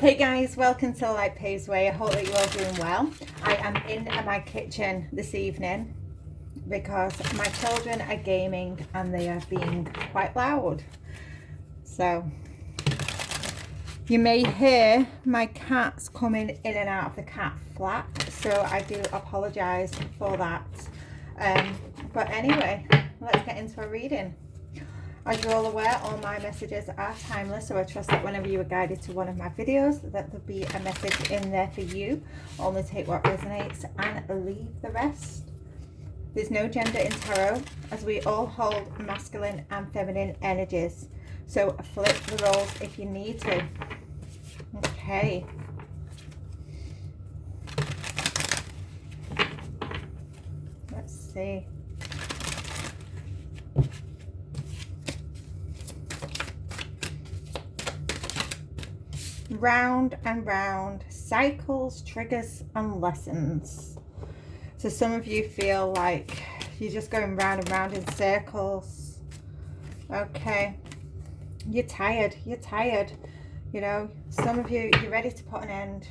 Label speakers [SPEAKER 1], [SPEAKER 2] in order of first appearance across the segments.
[SPEAKER 1] Hey guys, welcome to Light Pays Way. I hope that you're all doing well. I am in my kitchen this evening because my children are gaming and they are being quite loud. So you may hear my cats coming in and out of the cat flat, so I do apologise for that. But anyway, let's get into a reading. As you're all aware, all my messages are timeless, so I trust that whenever you are guided to one of my videos, that there'll be a message in there for you. Only take what resonates and leave the rest. There's no gender in tarot, as we all hold masculine and feminine energies. So flip the roles if you need to. Okay. Let's see. Round and round, cycles, triggers and lessons. So some of you feel like you're just going round and round in circles. Okay, you're tired, you know. Some of you, you're ready to put an end.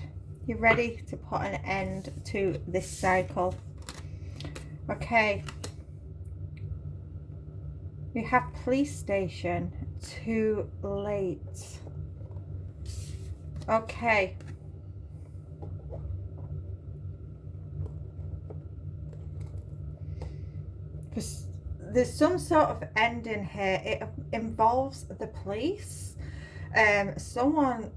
[SPEAKER 1] You're ready to put an end to this cycle. Okay, we have police station, too late. Okay. There's some sort of ending here. It involves the police. Someone...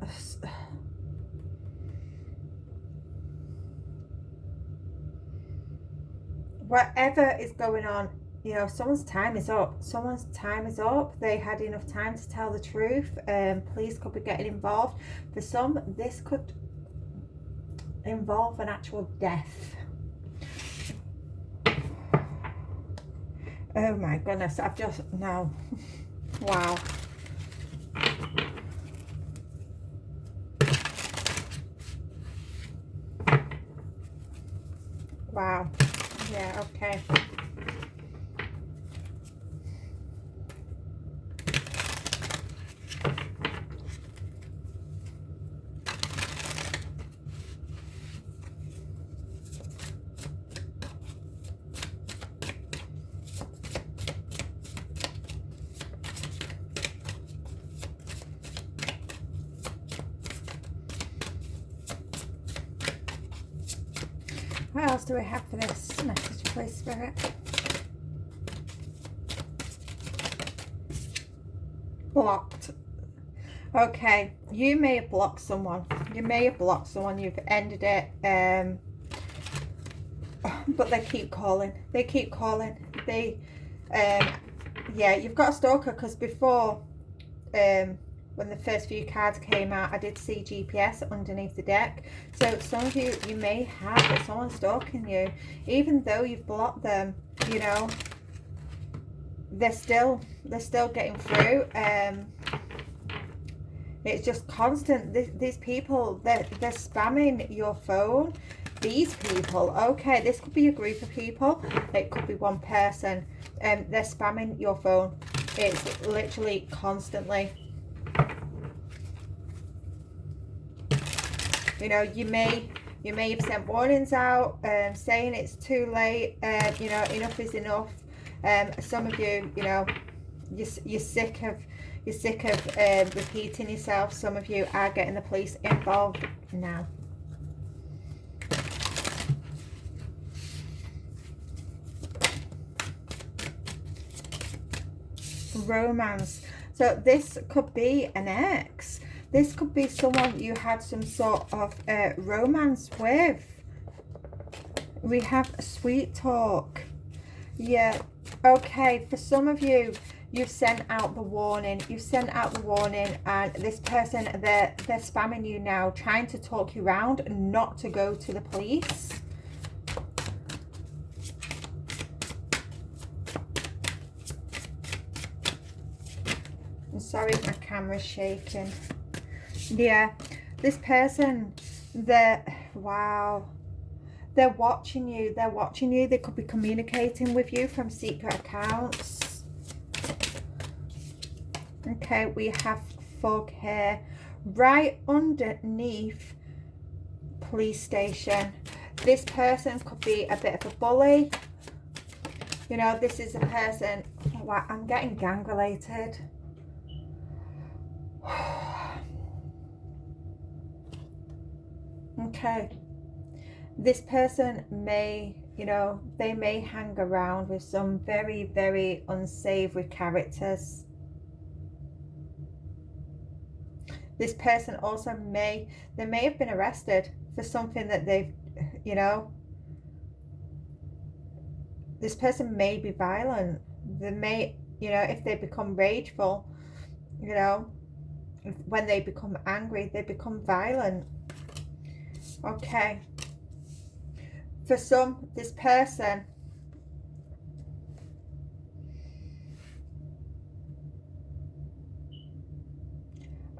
[SPEAKER 1] Whatever is going on, you know, someone's time is up. Someone's time is up. They had enough time to tell the truth. Police could be getting involved. For some, this could involve an actual death. Oh my goodness, I've just, no. Wow. Wow. Yeah, okay. What else do we have for this message, please, Spirit? Blocked. Okay, you may have blocked someone. You may have blocked someone. You've ended it. But they keep calling. They keep calling. They, yeah, you've got a stalker, because before, when the first few cards came out, I did see GPS underneath the deck. So some of you, you may have someone stalking you. Even though you've blocked them, you know, they're still getting through. It's just constant. These people, they're spamming your phone. These people, okay, this could be a group of people. It could be one person. They're spamming your phone. It's literally constantly. You know, you may have sent warnings out, saying it's too late. You know, enough is enough. Some of you, you know, you're sick of repeating yourself. Some of you are getting the police involved now. Romance. So this could be an ex. This could be someone you had some sort of romance with. We have sweet talk. Yeah. Okay. For some of you, you've sent out the warning. You've sent out the warning, and this person, they're spamming you now, trying to talk you around not to go to the police. I'm sorry, my camera's shaking. Yeah, this person, wow, they're watching you. They're watching you. They could be communicating with you from secret accounts. Okay, we have fog here. right underneath police station. This person could be a bit of a bully. You know, this is a person, wow, I'm getting gang related. Okay. This person may, you know, they may hang around with some very, very unsavory characters. This person also may have been arrested for something that they've, you know, this person may be violent. They may, you know, if they become rageful, you know, when they become angry, they become violent. Okay. For some, this person,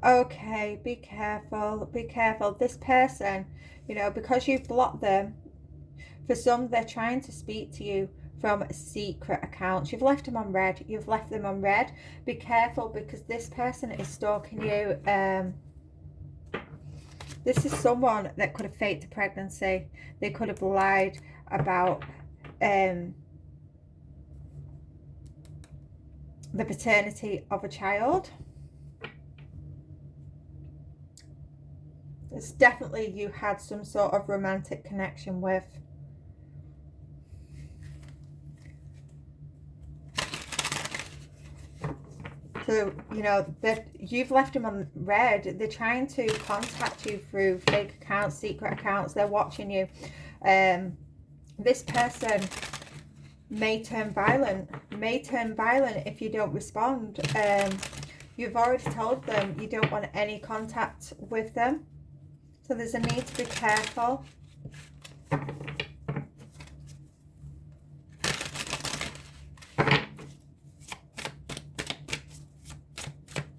[SPEAKER 1] okay, be careful, be careful. This person, you know, because you've blocked them, for some, they're trying to speak to you from secret accounts. You've left them on red. You've left them on red. Be careful, because this person is stalking you. This is someone that could have faked a pregnancy. They could have lied about the paternity of a child. It's definitely you had some sort of romantic connection with. So, you know, that you've left them on red. They're trying to contact you through fake accounts, secret accounts. They're watching you. This person may turn violent. If you don't respond. You've already told them you don't want any contact with them. So there's a need to be careful.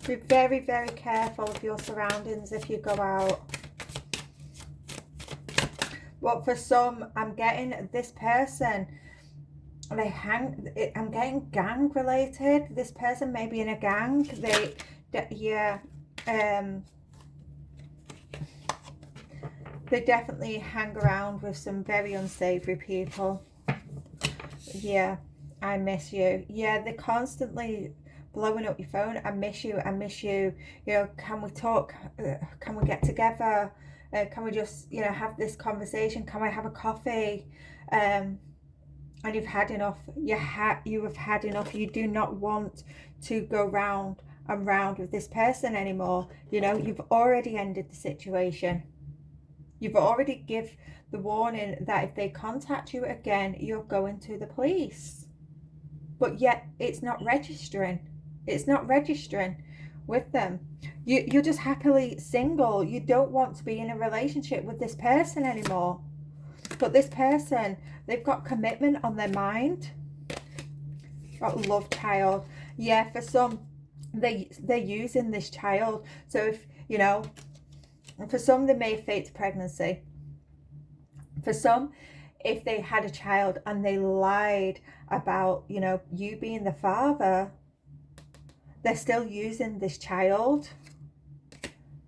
[SPEAKER 1] Be very, very careful of your surroundings if you go out. But for some, I'm getting this person, I'm getting gang related. This person may be in a gang. They definitely hang around with some very unsavory people. Yeah, I miss you. Yeah, they're constantly blowing up your phone. I miss you. You know, can we talk? Can we get together? Can we just, you know, have this conversation? Can I have a coffee? And you've had enough. You have had enough. You do not want to go round and round with this person anymore. You know, you've already ended the situation. You've already give the warning that if they contact you again, you're going to the police. But yet it's not registering. It's not registering with them. You're just happily single. You don't want to be in a relationship with this person anymore. But this person, they've got commitment on their mind. Got love child. Yeah, for some, they're using this child. So if, you know, for some, they may have faked pregnancy. For some, if they had a child and they lied about, you know, you being the father, they're still using this child,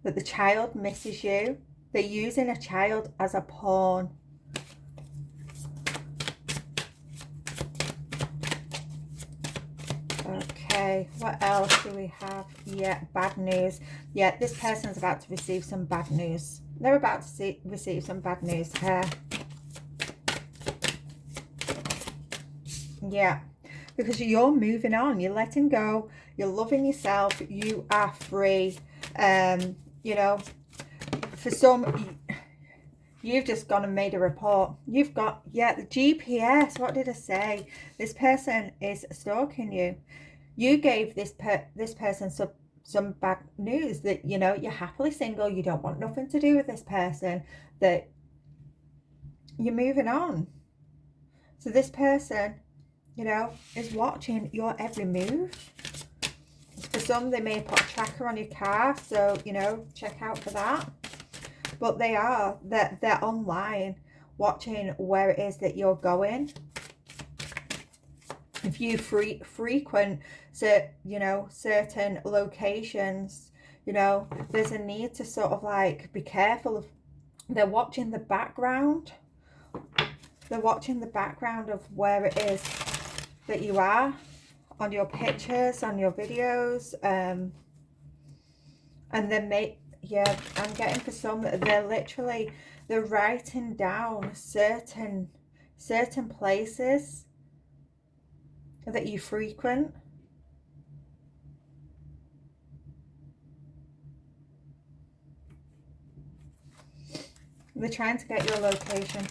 [SPEAKER 1] that the child misses you. They're using a child as a pawn. Okay, what else do we have? Yeah, bad news. Yeah, this person's about to receive some bad news. They're about to receive some bad news here. Yeah, because you're moving on. You're letting go. You're loving yourself. You are free. You know, for some, you've just gone and made a report. You've got, yeah, the GPS. What did I say? This person is stalking you. You gave this person some bad news that, you know, you're happily single. You don't want nothing to do with this person. That you're moving on. So this person, you know, is watching your every move. For some, they may put a tracker on your car, so, you know, check out for that. But they're online watching where it is that you're going. If you frequent, you know, certain locations, You know, there's a need to sort of like be careful of, they're watching the background. They're watching the background of where it is that you are on your pictures, on your videos. And then yeah, I'm getting for some, they're writing down certain places that you frequent. They're trying to get your location.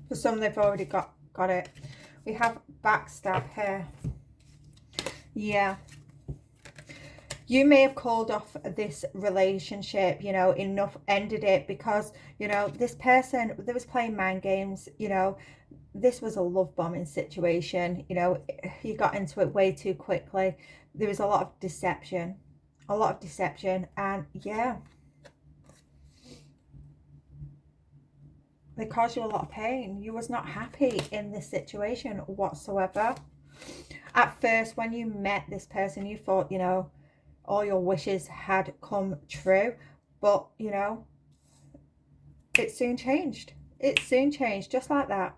[SPEAKER 1] For some, they've already got it. We have backstab here. Yeah. You may have called off this relationship, you know, ended it because, you know, this person that was playing mind games, you know, this was a love bombing situation, you know, you got into it way too quickly. There was a lot of deception, and yeah, they caused you a lot of pain. You was not happy in this situation whatsoever. At first, when you met this person, you thought, you know, all your wishes had come true, but you know, it soon changed. It soon changed, just like that.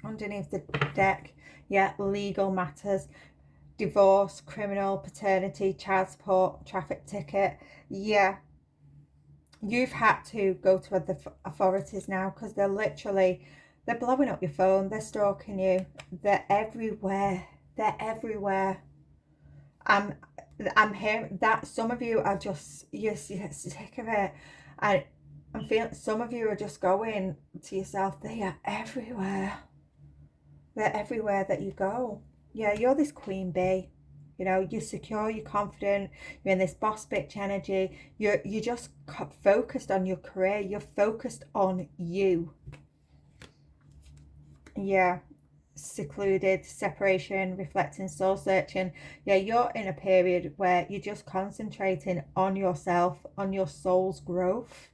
[SPEAKER 1] Underneath the deck, yeah, legal matters, divorce, criminal, paternity, child support, traffic ticket. Yeah, you've had to go to the authorities now because they're blowing up your phone, they're stalking you, they're everywhere. They're everywhere. I'm hearing that some of you are just, you're sick of it. I'm feeling some of you are just going to yourself, they are everywhere. They're everywhere that you go. Yeah, you're this queen bee. You know, you're secure, you're confident, you're in this boss bitch energy. You're just focused on your career. You're focused on you. Yeah. Secluded, separation, reflecting, soul searching. Yeah, you're in a period where you're just concentrating on yourself, on your soul's growth.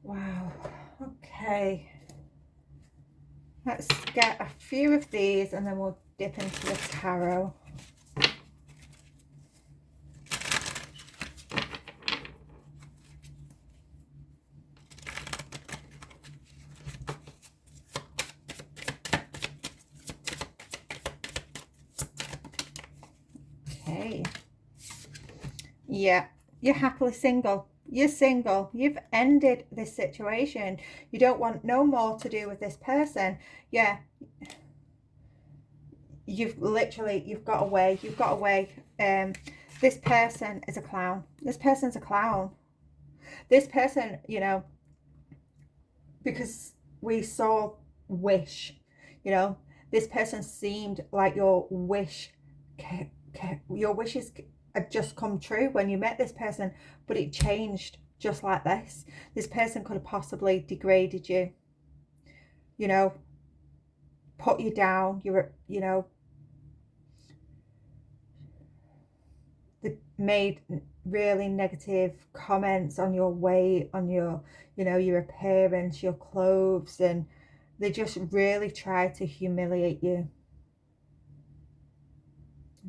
[SPEAKER 1] Wow. Okay, let's get a few of these and then we'll dip into the tarot. Okay. Yeah, you're happily single. You're single. You've ended this situation. You don't want no more to do with this person. Yeah. You've got away. You've got away. This person is a clown. This person's a clown. This person, you know, because we saw wish, you know, this person seemed like your wishes had just come true when you met this person, but it changed just like this. This person could have possibly degraded you, you know, put you down. You know, they made really negative comments on your weight, on your, you know, your appearance, your clothes, and they just really tried to humiliate you.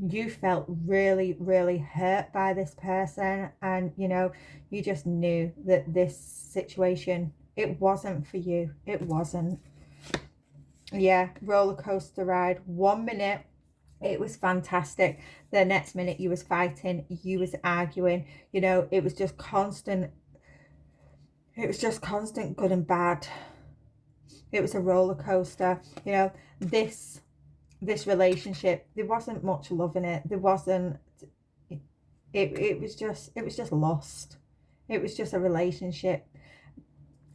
[SPEAKER 1] You felt really, really hurt by this person, and you know, you just knew that this situation, it wasn't for you. It wasn't. Yeah, roller coaster ride. 1 minute it was fantastic, the next minute you was fighting, you was arguing, you know, it was just constant good and bad. It was a roller coaster. You know, this relationship, there wasn't much love in it. There wasn't, it was just lost. It was just a relationship,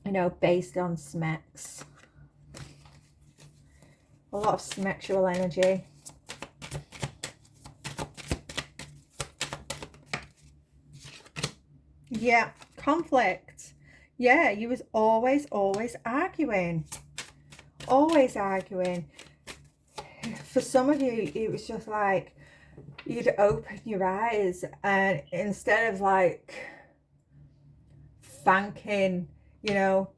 [SPEAKER 1] you know, based on smecks. A lot of smexual energy. Yeah, conflict. Yeah, you was always arguing. Always arguing. For some of you, it was just like you'd open your eyes and instead of like thanking, you know,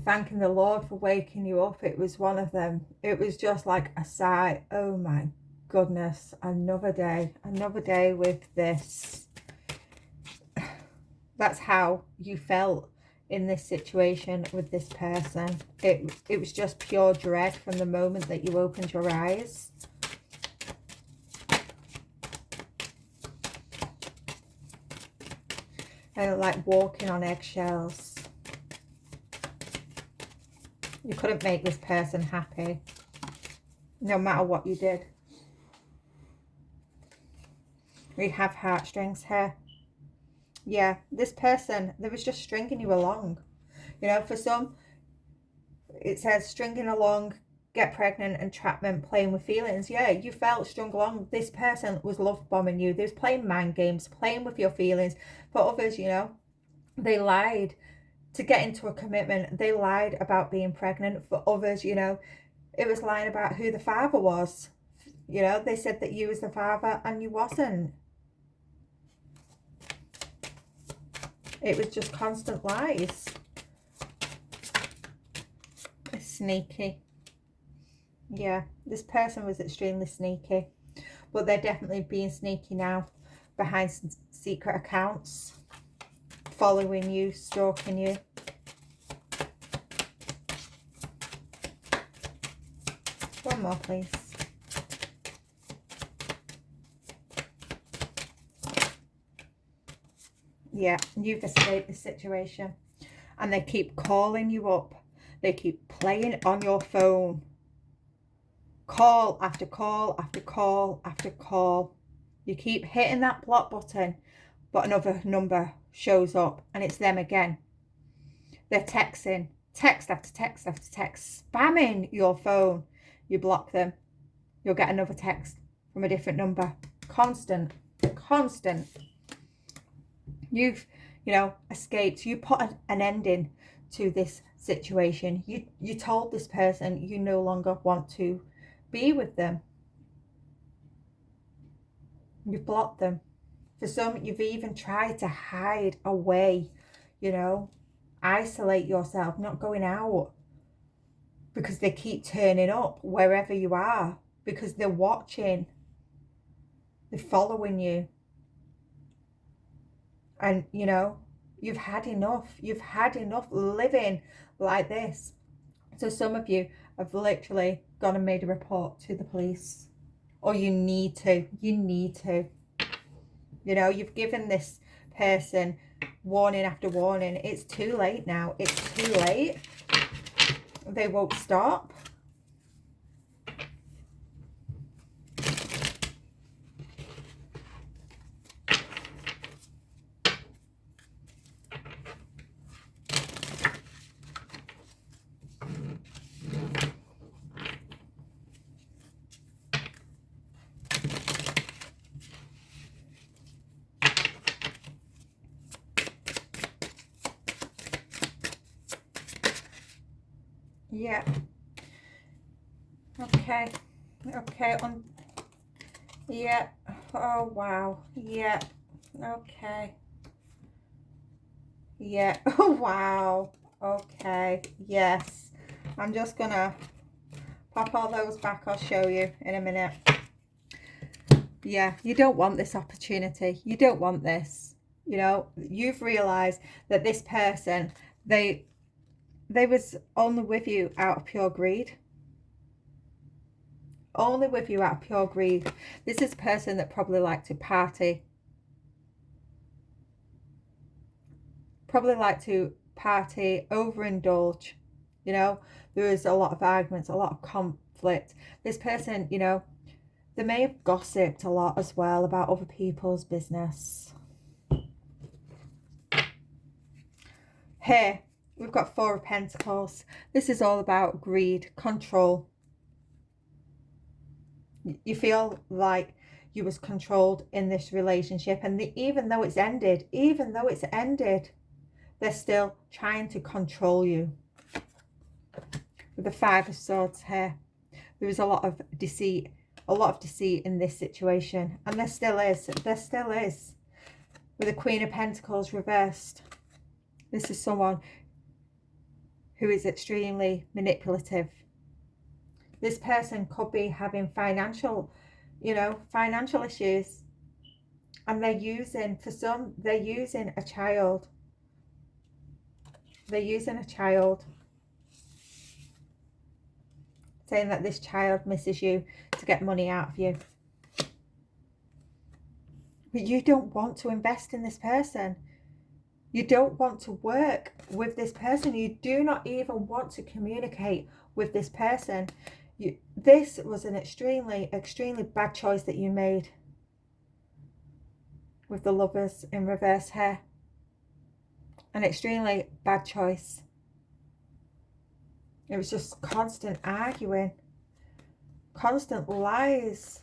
[SPEAKER 1] thanking the Lord for waking you up. It was one of them. It was just like a sigh. Oh my goodness, another day with this. That's how you felt in this situation with this person. It was just pure dread from the moment that you opened your eyes. And like walking on eggshells. You couldn't make this person happy, no matter what you did. We have heartstrings here. Yeah, this person, they was just stringing you along. You know, for some, it says stringing along, get pregnant, entrapment, playing with feelings. Yeah, you felt strung along. This person was love bombing you. They was playing mind games, playing with your feelings. For others, you know, they lied to get into a commitment. They lied about being pregnant. For others, you know, it was lying about who the father was. You know, they said that you was the father and you wasn't. It was just constant lies. It's sneaky. Yeah, this person was extremely sneaky. But they're definitely being sneaky now behind some secret accounts. Following you, stalking you. One more, please. Yeah, you've escaped this situation. And they keep calling you up. They keep playing on your phone. Call after call after call after call. You keep hitting that block button, but another number shows up and it's them again. They're texting, text after text after text, spamming your phone. You block them. You'll get another text from a different number. Constant. You've, you know, escaped. You put an ending to this situation. You told this person you no longer want to be with them. You've blocked them. For some, you've even tried to hide away, you know, isolate yourself, not going out, because they keep turning up wherever you are, because they're watching, they're following you. And, you know, you've had enough. You've had enough living like this. So some of you have literally gone and made a report to the police. Or you need to. You need to. You know, you've given this person warning after warning. It's too late now. It's too late. They won't stop. Yeah. Okay. Okay. Yeah. Oh, wow. Yeah. Okay. Yeah. Oh, wow. Okay. Yes. I'm just gonna pop all those back. I'll show you in a minute. Yeah. You don't want this opportunity. You don't want this. You know, you've realized that this person, they was only with you out of pure greed. Only with you out of pure greed. This is a person that probably liked to party. Probably like to party, overindulge. You know, there was a lot of arguments, a lot of conflict. This person, you know, they may have gossiped a lot as well about other people's business. Here, we've got Four of Pentacles. This is all about greed, control. You feel like you was controlled in this relationship, and even though it's ended, they're still trying to control you. With the Five of Swords here, there is a lot of deceit in this situation, and there still is. With the Queen of Pentacles reversed, This is someone who is extremely manipulative. This person could be having financial issues. And they're using, for some, they're using a child. They're using a child. Saying that this child misses you to get money out of you. But you don't want to invest in this person. You don't want to work with this person. You do not even want to communicate with this person. This was an extremely, extremely bad choice that you made with the Lovers in reverse here. An extremely bad choice. It was just constant arguing. Constant lies.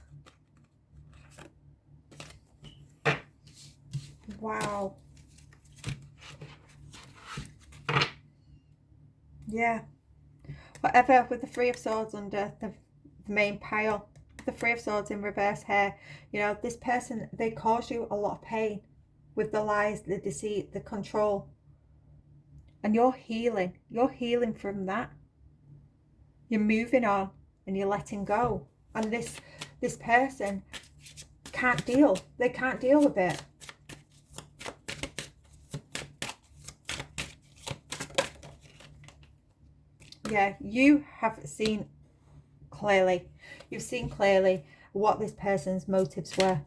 [SPEAKER 1] Wow. Yeah. Whatever with the Three of Swords under the main pile. The Three of Swords in reverse here. You know, this person, they caused you a lot of pain with the lies, the deceit, the control. And you're healing. You're healing from that. You're moving on and you're letting go. And this person can't deal. They can't deal with it. Yeah, you have seen clearly. You've seen clearly what this person's motives were.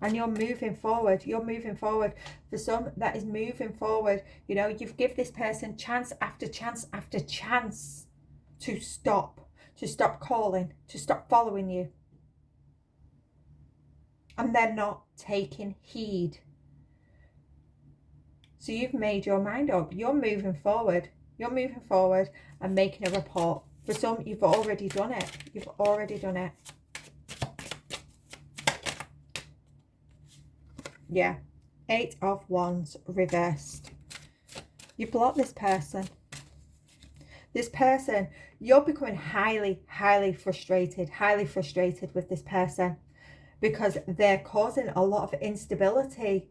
[SPEAKER 1] And you're moving forward. You're moving forward. For some, that is moving forward. You know, you've given this person chance after chance after chance to stop calling, to stop following you. And they're not taking heed. So you've made your mind up. You're moving forward. You're moving forward and making a report. For some, you've already done it. You've already done it. Yeah. 8 of Wands reversed. You block this person. This person, you're becoming highly, highly frustrated with this person because they're causing a lot of instability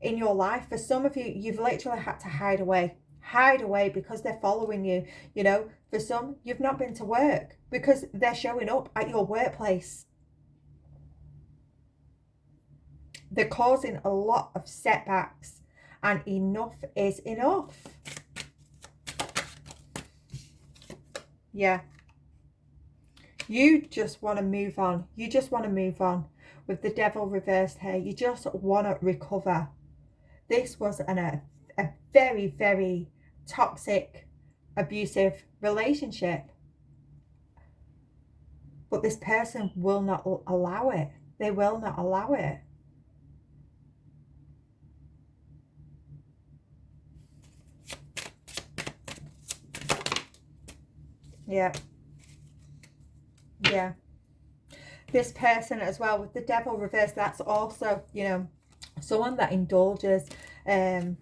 [SPEAKER 1] in your life. For some of you, you've literally had to hide away because they're following you. You know, for some, you've not been to work because they're showing up at your workplace. They're causing a lot of setbacks, and enough is enough. Yeah. You just want to move on. You just want to move on. With the Devil reversed here, you just want to recover. This was a very, very toxic, abusive relationship. But this person will not allow it. They will not allow it. Yeah. Yeah. This person as well, with the Devil reversed, that's also, you know, someone that indulges in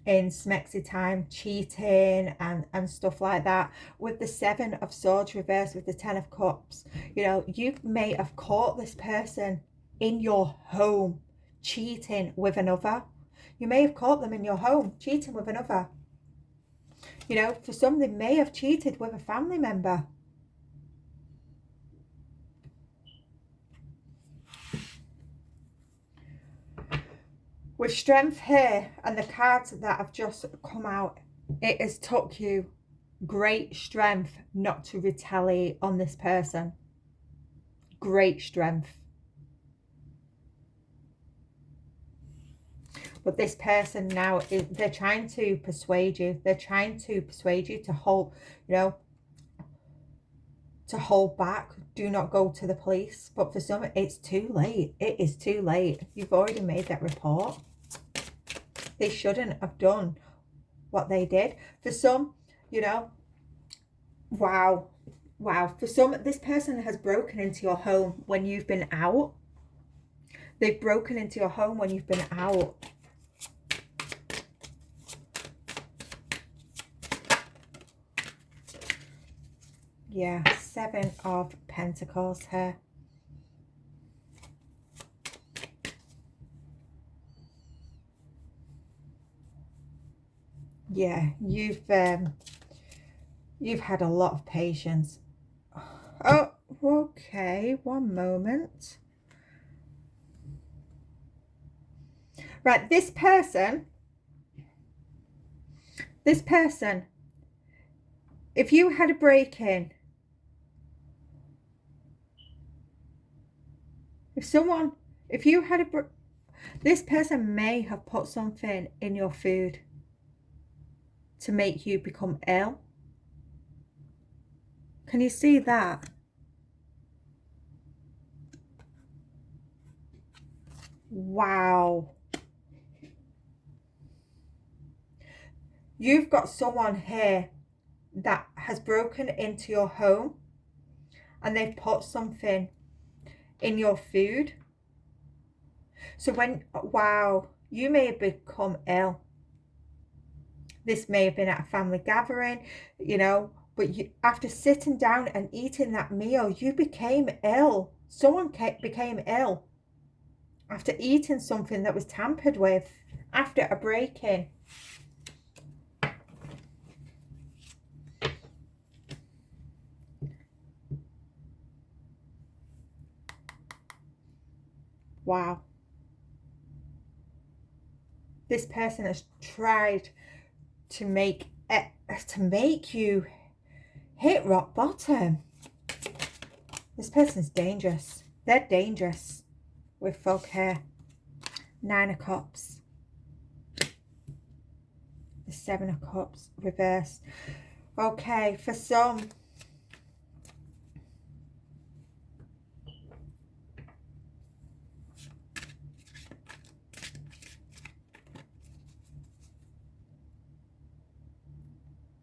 [SPEAKER 1] smexy time, cheating and stuff like that. With the 7 of Swords reversed, with the 10 of Cups, you know, you may have caught this person in your home cheating with another. You may have caught them in your home cheating with another. You know, for some, they may have cheated with a family member. With Strength here and the cards that have just come out, it has took you great strength not to retaliate on this person. Great strength. But this person now, they're trying to persuade you. They're trying to persuade you to hold, you know, to hold back. Do not go to the police. But for some, it's too late. It is too late. You've already made that report. They shouldn't have done what they did. For some, you know, wow. For some, this person has broken into your home when you've been out. They've broken into your home when you've been out. Yeah, 7 of Pentacles here. Yeah, you've had a lot of patience. Oh, okay, one moment. Right, this person, if you had a break-in, if you had this person may have put something in your food to make you become ill. Can you see that? Wow. You've got someone here that has broken into your home and they've put something in your food. So wow, you may have become ill. This may have been at a family gathering, but after sitting down and eating that meal, you became ill. Someone became ill after eating something that was tampered with, after a break-in. Wow. This person has tried to make you hit rock bottom. This person's dangerous. They're dangerous with fog hair. 9 of Cups. The 7 of Cups reversed. Okay, for some,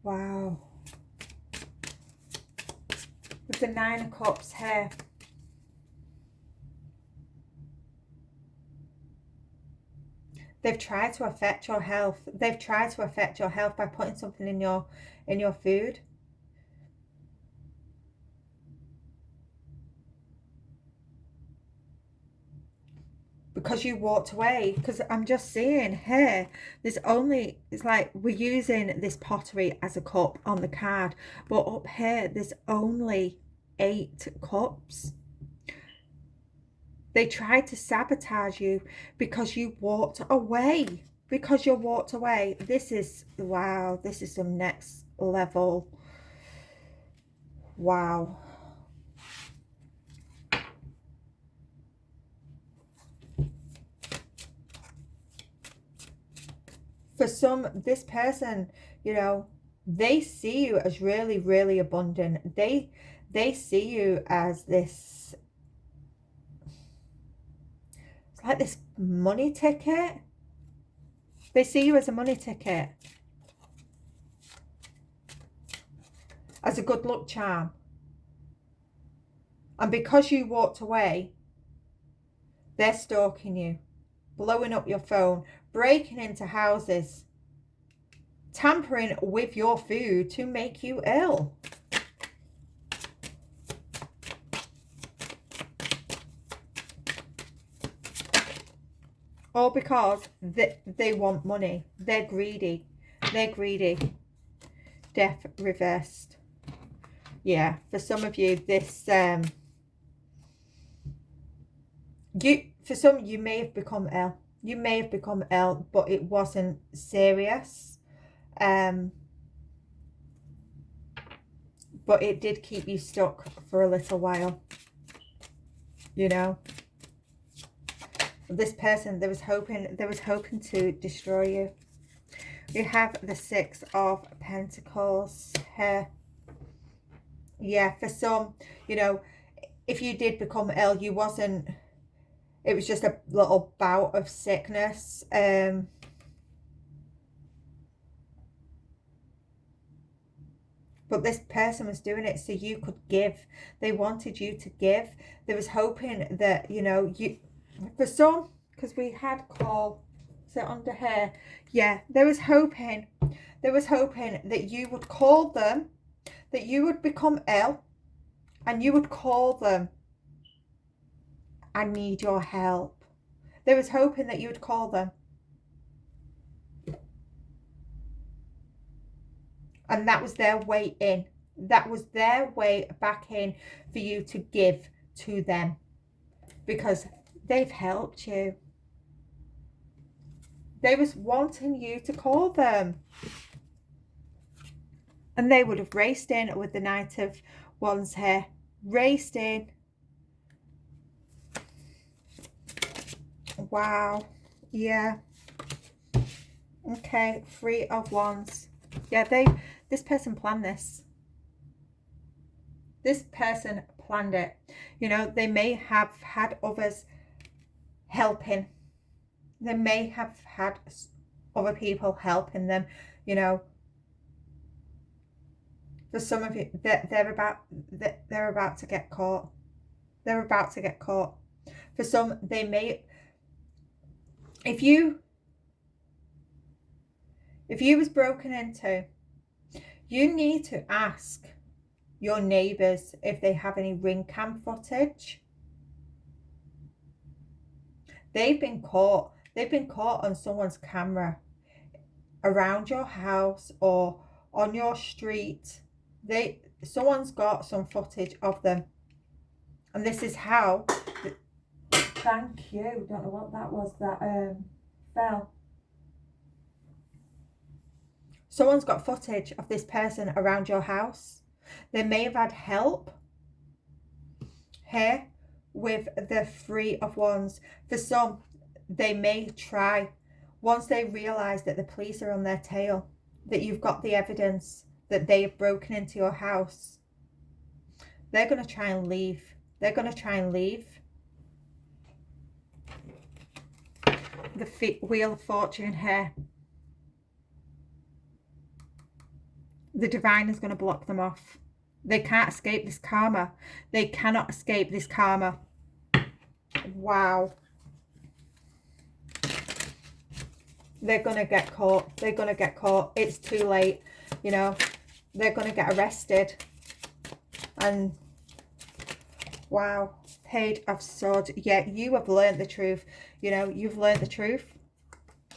[SPEAKER 1] wow. With the 9 of Cups here. They've tried to affect your health. They've tried to affect your health by putting something in your food. Because you walked away. Because I'm just seeing here, it's like we're using this pottery as a cup on the card, but up here there's only 8 cups. They tried to sabotage you because you walked away. Because you walked away. This is, wow, this is some next level. Wow. For some, this person, they see you as really, really abundant. They see you as this, it's like this money ticket. They see you as a money ticket, as a good luck charm. And because you walked away, they're stalking you, blowing up your phone, breaking into houses, tampering with your food to make you ill. All because they want money. They're greedy. They're greedy. Death reversed. Yeah, for some of you, this for some, you may have become ill. You may have become ill, but it wasn't serious. But it did keep you stuck for a little while. This person, they was hoping to destroy you. We have the 6 of Pentacles here. Yeah, for some, if you did become ill, it was just a little bout of sickness. But this person was doing it so you could give. They wanted you to give. They was hoping that, for some, because we had call, so under here, yeah, they was hoping that you would call them, that you would become ill, and you would call them, I need your help. They was hoping that you would call them. And that was their way in. That was their way back in for you to give to them, because they've helped you. They was wanting you to call them. And they would have raced in with the Knight of Wands here. Raced in. Wow. Yeah. Okay. Three of Wands. Yeah, this person planned this. This person planned it. You know, they may have had others helping. They may have had other people helping them, you know. For some of you, they're about to get caught. They're about to get caught. For some, they may, if you was broken into, you need to ask your neighbours if they have any ring cam footage. They've been caught. They've been caught on someone's camera around your house or on your street. Someone's got some footage of them, and this is how. Thank you. Don't know what that was. That fell. Someone's got footage of this person around your house. They may have had help here with the Three of Wands. For some, they may try, once they realise that the police are on their tail, that you've got the evidence that they have broken into your house, they're going to try and leave. They're going to try and leave. The Wheel of Fortune here. The Divine is going to block them off. They can't escape this karma. They cannot escape this karma. Wow. They're going to get caught. They're going to get caught. It's too late. You know, they're going to get arrested. And wow. Page of Swords. Yeah, you have learned the truth. You know, you've learned the truth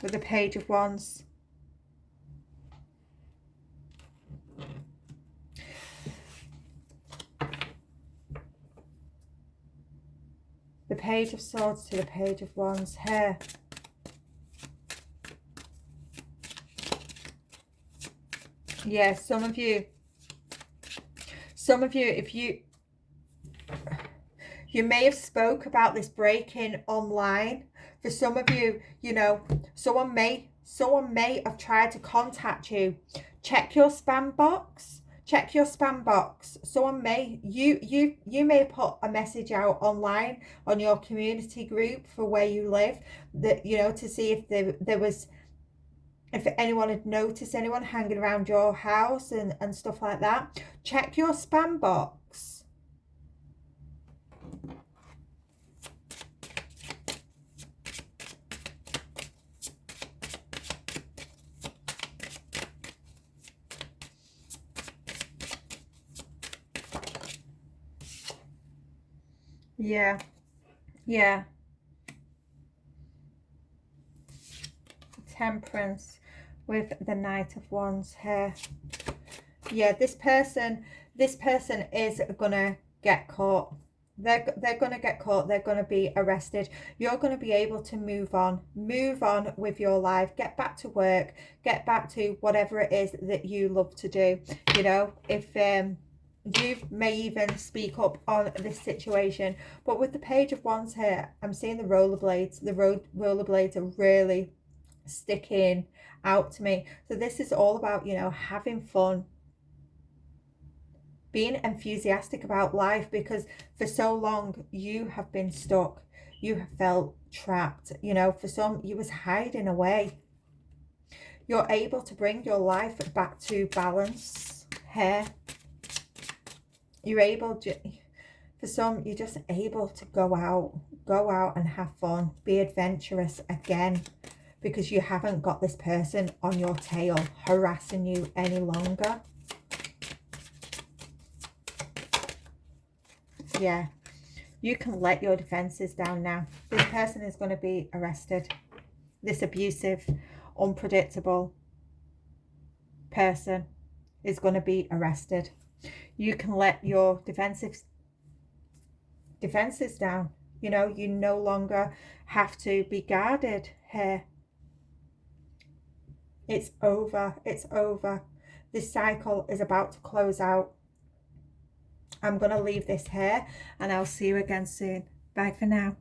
[SPEAKER 1] with the Page of Wands. The Page of Swords to the Page of Wands here. Yeah, some of you, if you may have spoke about this break-in online. For some of you, you know, someone may have tried to contact you. Check your spam box. Check your spam box. Someone may, you may put a message out online on your community group for where you live, that, you know, to see if there was, if anyone had noticed anyone hanging around your house and stuff like that. Check your spam box. Yeah. Yeah. Temperance with the Knight of Wands here. Yeah, this person is gonna get caught. They're gonna get caught. They're gonna be arrested. You're gonna be able to move on with your life, get back to work, get back to whatever it is that you love to do. You know, if you may even speak up on this situation. But with the Page of Wands here, I'm seeing the rollerblades. The rollerblades are really sticking out to me. So this is all about, you know, having fun, being enthusiastic about life, because for so long you have been stuck. You have felt trapped. You know, for some, you was hiding away. You're able to bring your life back to balance here. You're able to, for some, you're just able to go out and have fun, be adventurous again, because you haven't got this person on your tail harassing you any longer. Yeah, you can let your defenses down now. This person is going to be arrested. This abusive, unpredictable person is going to be arrested. You can let your defenses down. You know, you no longer have to be guarded here. It's over. It's over. This cycle is about to close out. I'm going to leave this here and I'll see you again soon. Bye for now.